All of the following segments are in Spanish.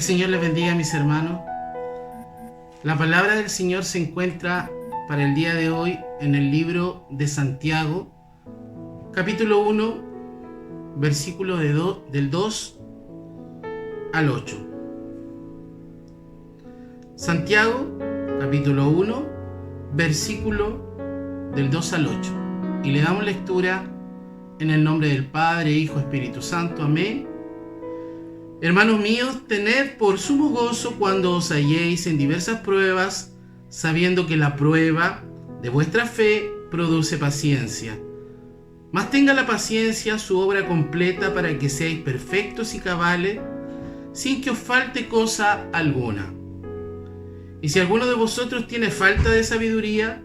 el Señor les bendiga, mis hermanos. La palabra del Señor se encuentra para el día de hoy en el libro de Santiago, capítulo 1, versículo del 2 al 8. Santiago, capítulo 1, versículo del 2 al 8. Y le damos lectura en el nombre del Padre, Hijo, Espíritu Santo. Amén. Hermanos míos, tened por sumo gozo cuando os halléis en diversas pruebas, sabiendo que la prueba de vuestra fe produce paciencia. Mas tenga la paciencia su obra completa para que seáis perfectos y cabales, sin que os falte cosa alguna. Y si alguno de vosotros tiene falta de sabiduría,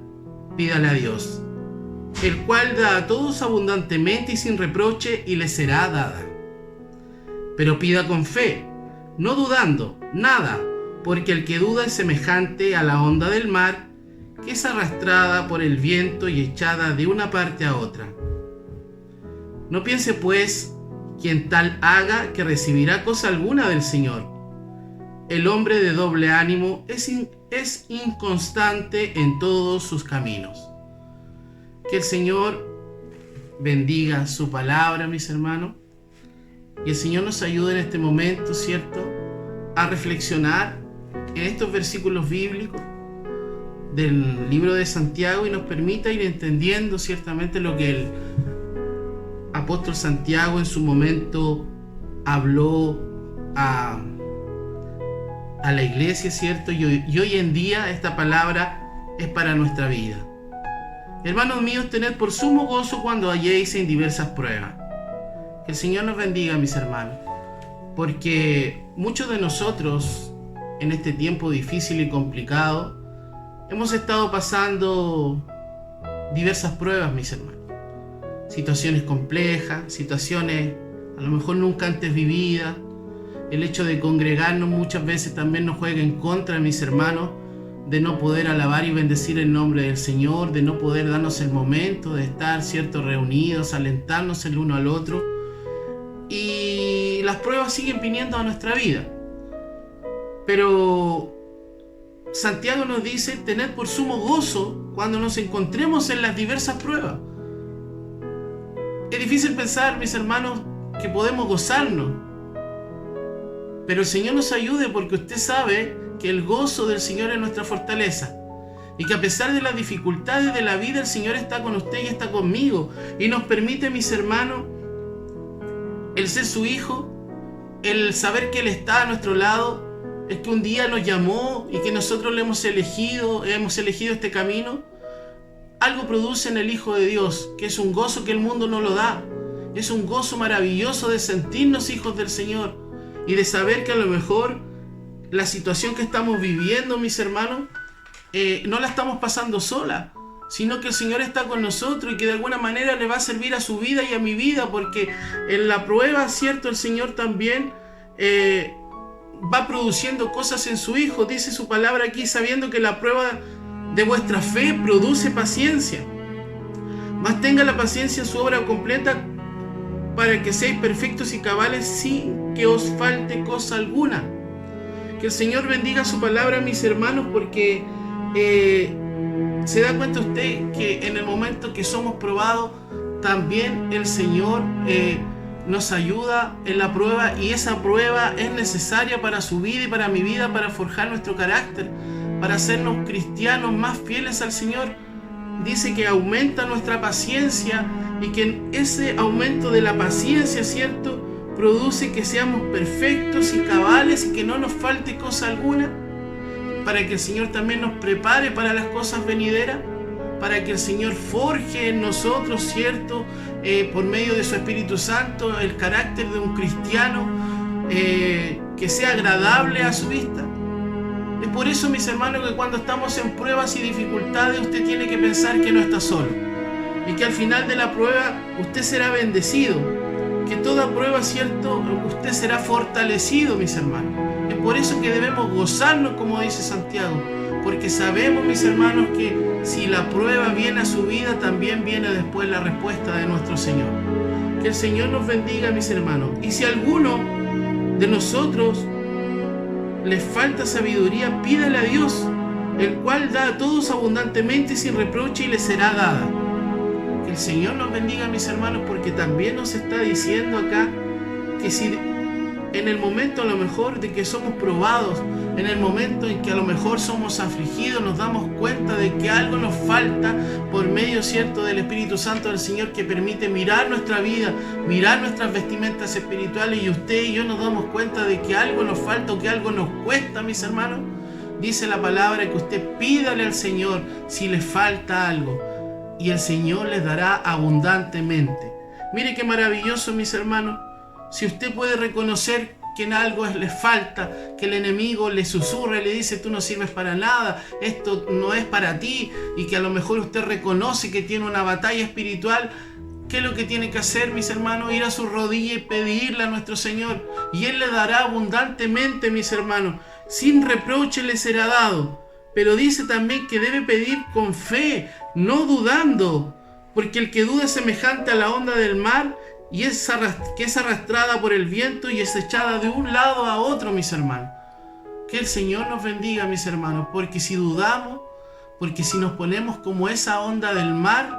pídale a Dios, el cual da a todos abundantemente y sin reproche, y le será dada. Pero pida con fe, no dudando nada, porque el que duda es semejante a la onda del mar, que es arrastrada por el viento y echada de una parte a otra. No piense pues quien tal haga que recibirá cosa alguna del Señor. El hombre de doble ánimo es inconstante en todos sus caminos. Que el Señor bendiga su palabra, mis hermanos. Y el Señor nos ayude en este momento, ¿cierto?, a reflexionar en estos versículos bíblicos del libro de Santiago y nos permita ir entendiendo ciertamente lo que el apóstol Santiago en su momento habló a la iglesia, ¿cierto? Y hoy en día esta palabra es para nuestra vida. Hermanos míos, tened por sumo gozo cuando halléis en diversas pruebas. Que el Señor nos bendiga, mis hermanos, porque muchos de nosotros en este tiempo difícil y complicado hemos estado pasando diversas pruebas, mis hermanos. Situaciones complejas, situaciones a lo mejor nunca antes vividas. El hecho de congregarnos muchas veces también nos juega en contra, mis hermanos, de no poder alabar y bendecir el nombre del Señor, de no poder darnos el momento de estar, ¿cierto?, reunidos, alentarnos el uno al otro. Y las pruebas siguen viniendo a nuestra vida. Pero Santiago nos dice, tened por sumo gozo cuando nos encontremos en las diversas pruebas. Es difícil pensar, mis hermanos, que podemos gozarnos. Pero el Señor nos ayude, porque usted sabe que el gozo del Señor es nuestra fortaleza. Y que a pesar de las dificultades de la vida, el Señor está con usted y está conmigo. Y nos permite, mis hermanos, el ser su hijo, el saber que Él está a nuestro lado, el que un día nos llamó y que nosotros le hemos elegido este camino. Algo produce en el Hijo de Dios, que es un gozo que el mundo no lo da. Es un gozo maravilloso de sentirnos hijos del Señor y de saber que a lo mejor la situación que estamos viviendo, mis hermanos, no la estamos pasando sola, sino que el Señor está con nosotros y que de alguna manera le va a servir a su vida y a mi vida, porque en la prueba, ¿cierto?, el Señor también va produciendo cosas en su Hijo. Dice su palabra aquí, sabiendo que la prueba de vuestra fe produce paciencia. Mas tenga la paciencia su obra completa para que seáis perfectos y cabales sin que os falte cosa alguna. Que el Señor bendiga su palabra, mis hermanos, porque se da cuenta usted que en el momento que somos probados, también el Señor nos ayuda en la prueba, y esa prueba es necesaria para su vida y para mi vida, para forjar nuestro carácter, para hacernos cristianos más fieles al Señor. Dice que aumenta nuestra paciencia y que ese aumento de la paciencia, ¿cierto?, produce que seamos perfectos y cabales y que no nos falte cosa alguna, para que el Señor también nos prepare para las cosas venideras, para que el Señor forje en nosotros, ¿cierto?, por medio de su Espíritu Santo, el carácter de un cristiano que sea agradable a su vista. Es por eso, mis hermanos, que cuando estamos en pruebas y dificultades, usted tiene que pensar que no está solo y que al final de la prueba usted será bendecido, que toda prueba, ¿cierto?, usted será fortalecido, mis hermanos. Es por eso que debemos gozarnos, como dice Santiago, porque sabemos, mis hermanos, que si la prueba viene a su vida, también viene después la respuesta de nuestro Señor. Que el Señor nos bendiga, mis hermanos. Y si alguno de nosotros les falta sabiduría, pídale a Dios, el cual da a todos abundantemente y sin reproche, y les será dada. Que el Señor nos bendiga, mis hermanos, porque también nos está diciendo acá que si en el momento a lo mejor de que somos probados, en el momento en que a lo mejor somos afligidos, nos damos cuenta de que algo nos falta por medio, cierto, del Espíritu Santo del Señor, que permite mirar nuestra vida, mirar nuestras vestimentas espirituales, y usted y yo nos damos cuenta de que algo nos falta o que algo nos cuesta, mis hermanos. Dice la palabra que usted pídale al Señor si le falta algo, y el Señor les dará abundantemente. Mire qué maravilloso, mis hermanos. Si usted puede reconocer que en algo le falta, que el enemigo le susurra y le dice: tú no sirves para nada, esto no es para ti, y que a lo mejor usted reconoce que tiene una batalla espiritual, ¿qué es lo que tiene que hacer, mis hermanos? Ir a su rodilla y pedirle a nuestro Señor, y Él le dará abundantemente, mis hermanos. Sin reproche le será dado. Pero dice también que debe pedir con fe, no dudando, porque el que duda es semejante a la onda del mar, y que es arrastrada por el viento y es echada de un lado a otro, mis hermanos. Que el Señor nos bendiga, mis hermanos, porque si dudamos, porque si nos ponemos como esa onda del mar,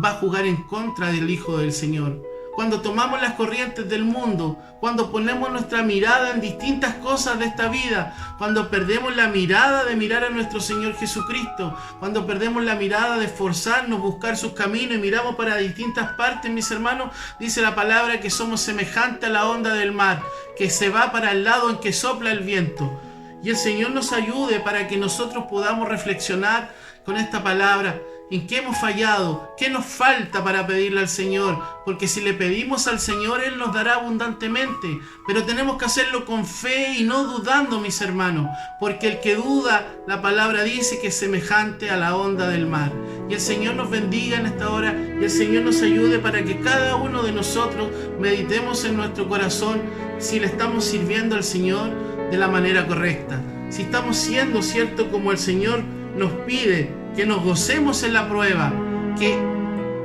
va a jugar en contra del Hijo del Señor. Cuando tomamos las corrientes del mundo, cuando ponemos nuestra mirada en distintas cosas de esta vida, cuando perdemos la mirada de mirar a nuestro Señor Jesucristo, cuando perdemos la mirada de esforzarnos, buscar sus caminos y miramos para distintas partes, mis hermanos, dice la palabra que somos semejantes a la onda del mar, que se va para el lado en que sopla el viento. Y el Señor nos ayude para que nosotros podamos reflexionar con esta palabra. ¿En qué hemos fallado? ¿Qué nos falta para pedirle al Señor? Porque si le pedimos al Señor, Él nos dará abundantemente. Pero tenemos que hacerlo con fe y no dudando, mis hermanos. Porque el que duda, la palabra dice que es semejante a la onda del mar. Y el Señor nos bendiga en esta hora. Y el Señor nos ayude para que cada uno de nosotros meditemos en nuestro corazón si le estamos sirviendo al Señor de la manera correcta. Si estamos siendo, cierto, como el Señor nos pide, que nos gocemos en la prueba, que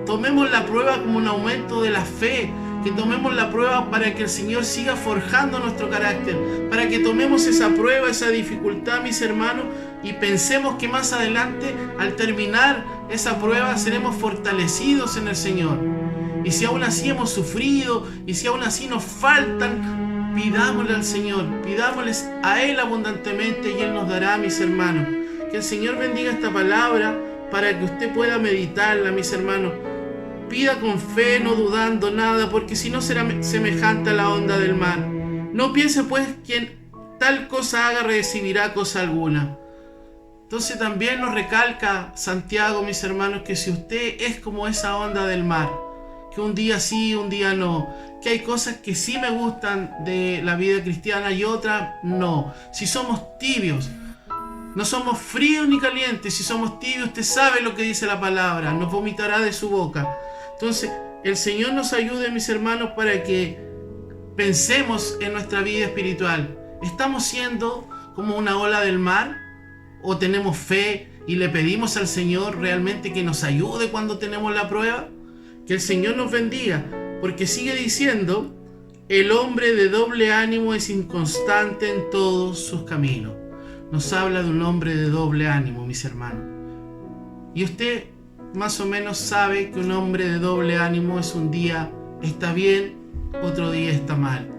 tomemos la prueba como un aumento de la fe, que tomemos la prueba para que el Señor siga forjando nuestro carácter, para que tomemos esa prueba, esa dificultad, mis hermanos, y pensemos que más adelante, al terminar esa prueba, seremos fortalecidos en el Señor. Y si aún así hemos sufrido, y si aún así nos faltan, pidámosle al Señor, pidámosles a Él abundantemente, y Él nos dará, mis hermanos. Que el Señor bendiga esta palabra para que usted pueda meditarla, mis hermanos. Pida con fe, no dudando nada, porque si no será semejante a la onda del mar. No piense pues quien tal cosa haga recibirá cosa alguna. Entonces también nos recalca Santiago, mis hermanos, que si usted es como esa onda del mar, que un día sí, un día no, que hay cosas que sí me gustan de la vida cristiana y otras no. Si somos tibios, no somos fríos ni calientes, si somos tibios, usted sabe lo que dice la palabra, nos vomitará de su boca. Entonces, el Señor nos ayude, mis hermanos, para que pensemos en nuestra vida espiritual. ¿Estamos siendo como una ola del mar? ¿O tenemos fe y le pedimos al Señor realmente que nos ayude cuando tenemos la prueba? Que el Señor nos bendiga, porque sigue diciendo: el hombre de doble ánimo es inconstante en todos sus caminos. Nos habla de un hombre de doble ánimo, mis hermanos. Y usted más o menos sabe que un hombre de doble ánimo es un día está bien, otro día está mal.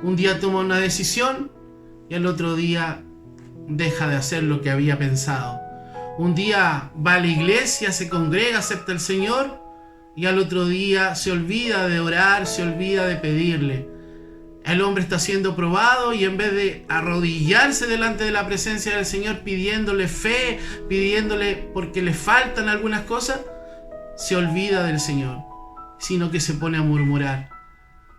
Un día toma una decisión y al otro día deja de hacer lo que había pensado. Un día va a la iglesia, se congrega, acepta al Señor, y al otro día se olvida de orar, se olvida de pedirle. El hombre está siendo probado y en vez de arrodillarse delante de la presencia del Señor pidiéndole fe, pidiéndole porque le faltan algunas cosas, se olvida del Señor, sino que se pone a murmurar.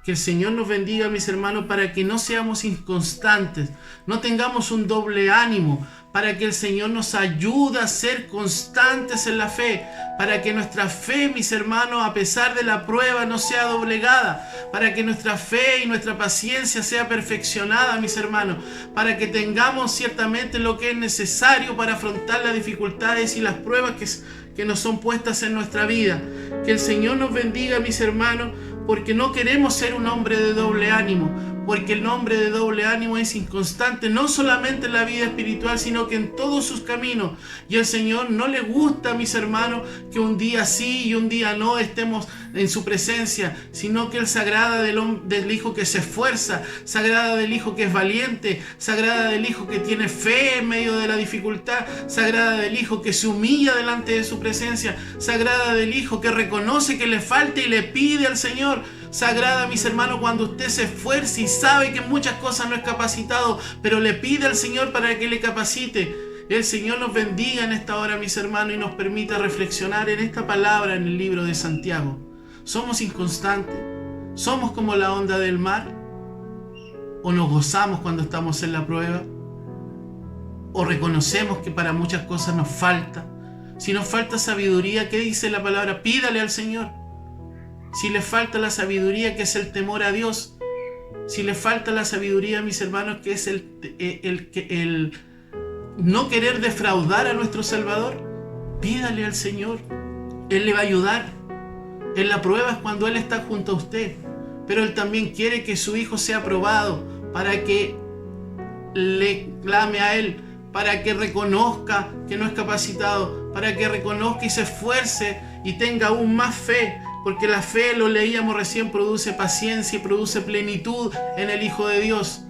Que el Señor nos bendiga, mis hermanos, para que no seamos inconstantes, no tengamos un doble ánimo, para que el Señor nos ayude a ser constantes en la fe, para que nuestra fe, mis hermanos, a pesar de la prueba, no sea doblegada, para que nuestra fe y nuestra paciencia sea perfeccionada, mis hermanos, para que tengamos ciertamente lo que es necesario para afrontar las dificultades y las pruebas que nos son puestas en nuestra vida. Que el Señor nos bendiga, mis hermanos, porque no queremos ser un hombre de doble ánimo, porque el hombre de doble ánimo es inconstante, no solamente en la vida espiritual, sino que en todos sus caminos. Y el Señor no le gusta, mis hermanos, que un día sí y un día no estemos en su presencia, sino que Él se agrada del hijo que se esfuerza, se agrada del hijo que es valiente, se agrada del hijo que tiene fe en medio de la dificultad, se agrada del hijo que se humilla delante de su presencia, se agrada del hijo que reconoce que le falta y le pide al Señor. Se agrada, mis hermanos, cuando usted se esfuerce y sabe que en muchas cosas no es capacitado, pero le pide al Señor para que le capacite. El Señor nos bendiga en esta hora, mis hermanos, y nos permita reflexionar en esta palabra en el libro de Santiago. ¿Somos inconstantes? ¿Somos como la onda del mar? ¿O nos gozamos cuando estamos en la prueba? ¿O reconocemos que para muchas cosas nos falta? Si nos falta sabiduría, ¿qué dice la palabra? Pídale al Señor. Si le falta la sabiduría, que es el temor a Dios. Si le falta la sabiduría, mis hermanos, que es el no querer defraudar a nuestro Salvador, pídale al Señor. Él le va a ayudar. En la prueba es cuando Él está junto a usted. Pero Él también quiere que su hijo sea probado para que le clame a Él, para que reconozca que no es capacitado, para que reconozca y se esfuerce y tenga aún más fe. Porque la fe, lo leíamos recién, produce paciencia y produce plenitud en el Hijo de Dios.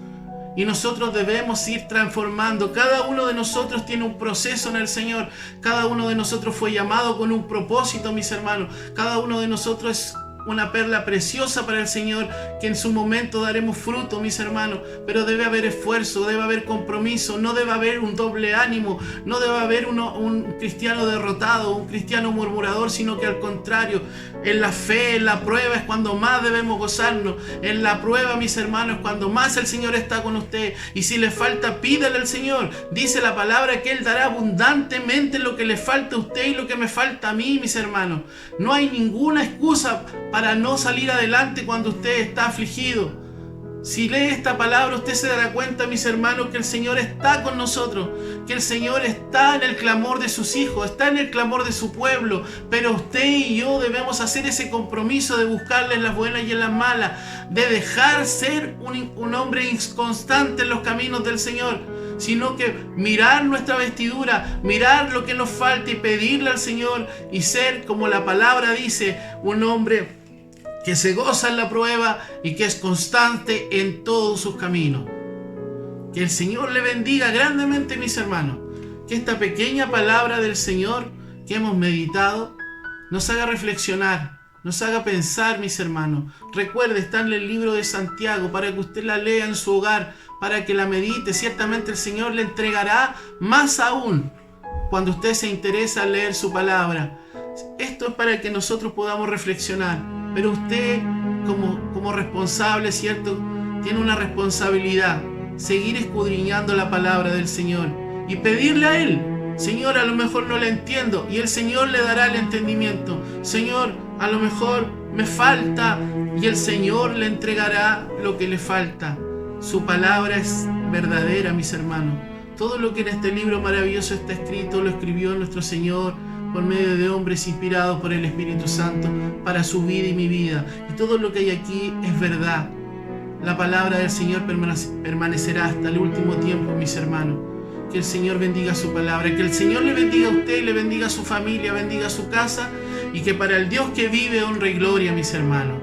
Y nosotros debemos ir transformando. Cada uno de nosotros tiene un proceso en el Señor. Cada uno de nosotros fue llamado con un propósito, mis hermanos. Cada uno de nosotros es una perla preciosa para el Señor, que en su momento daremos fruto, mis hermanos. Pero debe haber esfuerzo, debe haber compromiso, no debe haber un doble ánimo, no debe haber un cristiano derrotado, un cristiano murmurador, sino que al contrario, en la fe, en la prueba es cuando más debemos gozarnos. En la prueba, mis hermanos, es cuando más el Señor está con usted. Y si le falta, pídale al Señor. Dice la palabra que Él dará abundantemente lo que le falta a usted y lo que me falta a mí, mis hermanos. No hay ninguna excusa para no salir adelante cuando usted está afligido. Si lee esta palabra, usted se dará cuenta, mis hermanos, que el Señor está con nosotros, que el Señor está en el clamor de sus hijos, está en el clamor de su pueblo, pero usted y yo debemos hacer ese compromiso de buscarle en las buenas y en las malas, de dejar ser un hombre inconstante en los caminos del Señor, sino que mirar nuestra vestidura, mirar lo que nos falta y pedirle al Señor y ser, como la palabra dice, un hombre que se goza en la prueba y que es constante en todos sus caminos. Que el Señor le bendiga grandemente, mis hermanos. Que esta pequeña palabra del Señor que hemos meditado nos haga reflexionar, nos haga pensar, mis hermanos. Recuerde, está en el libro de Santiago para que usted la lea en su hogar, para que la medite. Ciertamente el Señor le entregará más aún cuando usted se interesa en leer su palabra. Esto es para que nosotros podamos reflexionar. Pero usted, como responsable, ¿cierto?, tiene una responsabilidad: seguir escudriñando la palabra del Señor y pedirle a Él: Señor, a lo mejor no la entiendo, y el Señor le dará el entendimiento. Señor, a lo mejor me falta, y el Señor le entregará lo que le falta. Su palabra es verdadera, mis hermanos. Todo lo que en este libro maravilloso está escrito lo escribió nuestro Señor por medio de hombres inspirados por el Espíritu Santo para su vida y mi vida. Y todo lo que hay aquí es verdad. La palabra del Señor permanecerá hasta el último tiempo, mis hermanos. Que el Señor bendiga su palabra, que el Señor le bendiga a usted, le bendiga a su familia, bendiga a su casa, y que para el Dios que vive honra y gloria, mis hermanos.